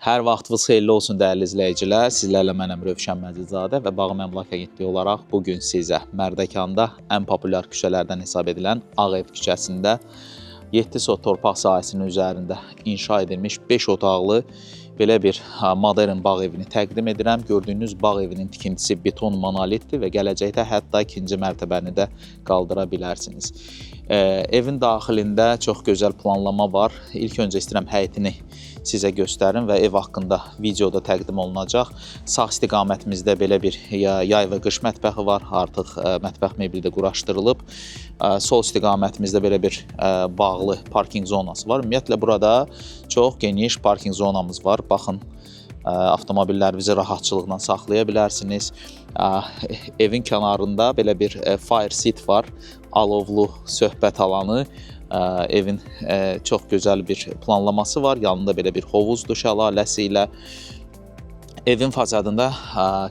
Hər vaxtınız xeyirli olsun dəyərli izləyicilər. Sizlərlə mənəm Rövşən Məcidzadə və Bağ Əmlak Agentliyi olaraq bugün sizə Mərdəkanda ən populyar küçələrdən hesab edilən Ağev küçəsində 7 sot torpaq sahəsinin üzərində inşa edilmiş 5 otaqlı belə bir modern bağ evini təqdim edirəm. Gördüyünüz bağ evinin tikintisi beton monolitdir və gələcəkdə hətta ikinci mərtəbəni də qaldıra bilərsiniz. Evin daxilində çox gözəl planlama var. İlk öncə istəyirəm həyətini sizə göstərim və ev haqqında videoda təqdim olunacaq. Sağ istiqamətimizdə belə bir yay və qış mətbəxi var. Artıq mətbəx mebeli də quraşdırılıb. Sol istiqamətimizdə belə bir bağlı parking zonası var. Ümumiyyətlə burada çox geniş parking zonamız var. Baxın, avtomobillərinizi rahatçılıqla saxlaya bilərsiniz. Evin kənarında belə bir fire seat var. Alovlu söhbət alanı. Evin çox gözəl bir planlaması var. Yanında belə bir hovuzdur şəlaləsi ilə. Evin fasadında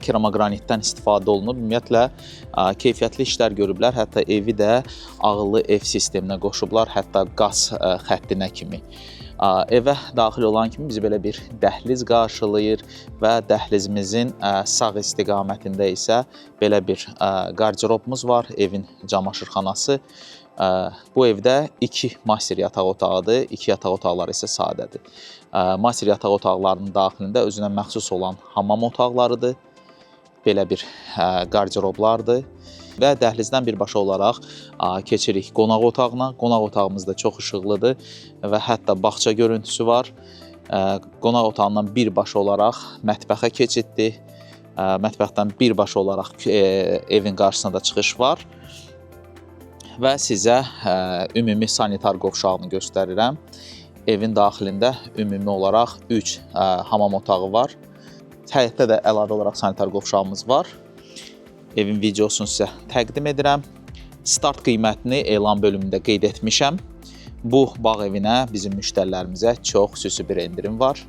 keramogranitdən istifadə olunub. Ümumiyyətlə, keyfiyyətli işlər görüblər. Hətta evi də ağıllı ev sisteminə qoşublar. Hətta qaz xəttinə kimi. Evə daxil olan kimi bizi belə bir dəhliz qarşılayır və dəhlizimizin sağ istiqamətində isə belə bir qarderobumuz var. Evin camaşırxanası. Bu evdə 2 master yataq otağıdır, 2 yataq otaqları isə sadədir. Master yataq otaqlarının daxilində özünə məxsus olan hamam otaqlarıdır, belə bir qarderoblardır və dəhlizdən birbaşa olaraq keçirik qonaq otağına. Qonaq otağımız da çox işıqlıdır və hətta bağça görüntüsü var. Qonaq otağından birbaşa olaraq mətbəxə keçiddir. Mətbəxdən birbaşa olaraq evin qarşısına da çıxış var. Və sizə ümumi sanitar qovşağını göstərirəm. Evin daxilində ümumi olaraq 3 hamam otağı var. Həyətdə də əlavə olaraq sanitar qovşağımız var. Evin videosunu sizə təqdim edirəm. Start qiymətini elan bölümündə qeyd etmişəm. Bu bağ evinə bizim müştərilərimizə çox xüsusi bir endirim var.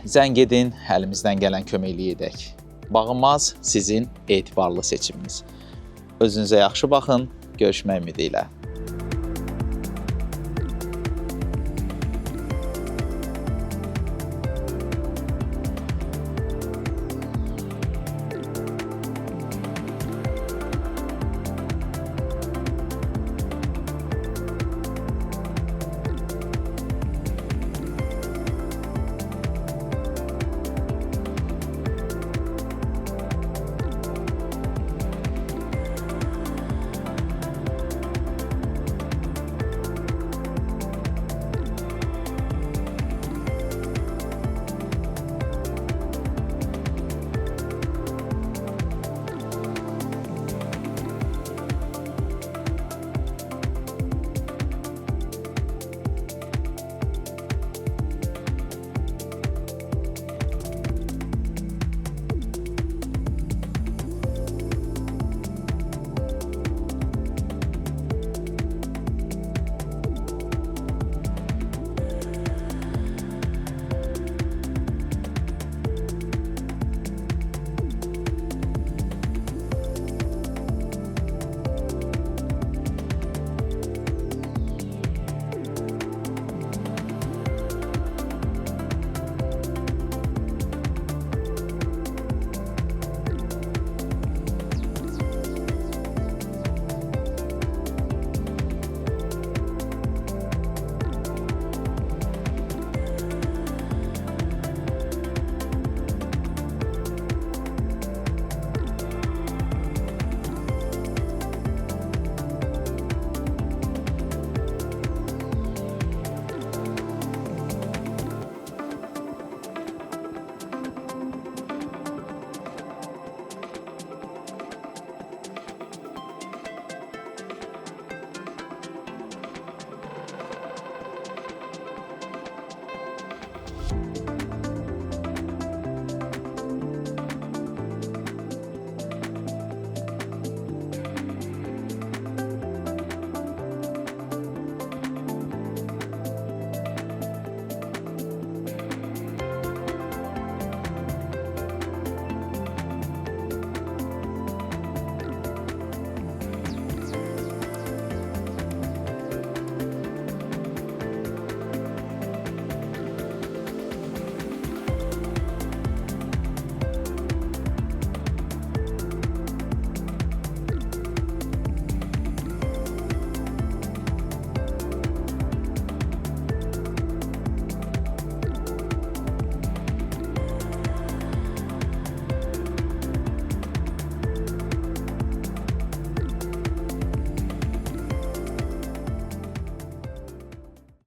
Zəng edin, əlimizdən gələn köməkliyi edək. Bağımız sizin etibarlı seçiminiz. Özünüzə yaxşı baxın, görüşmək ümidi ilə.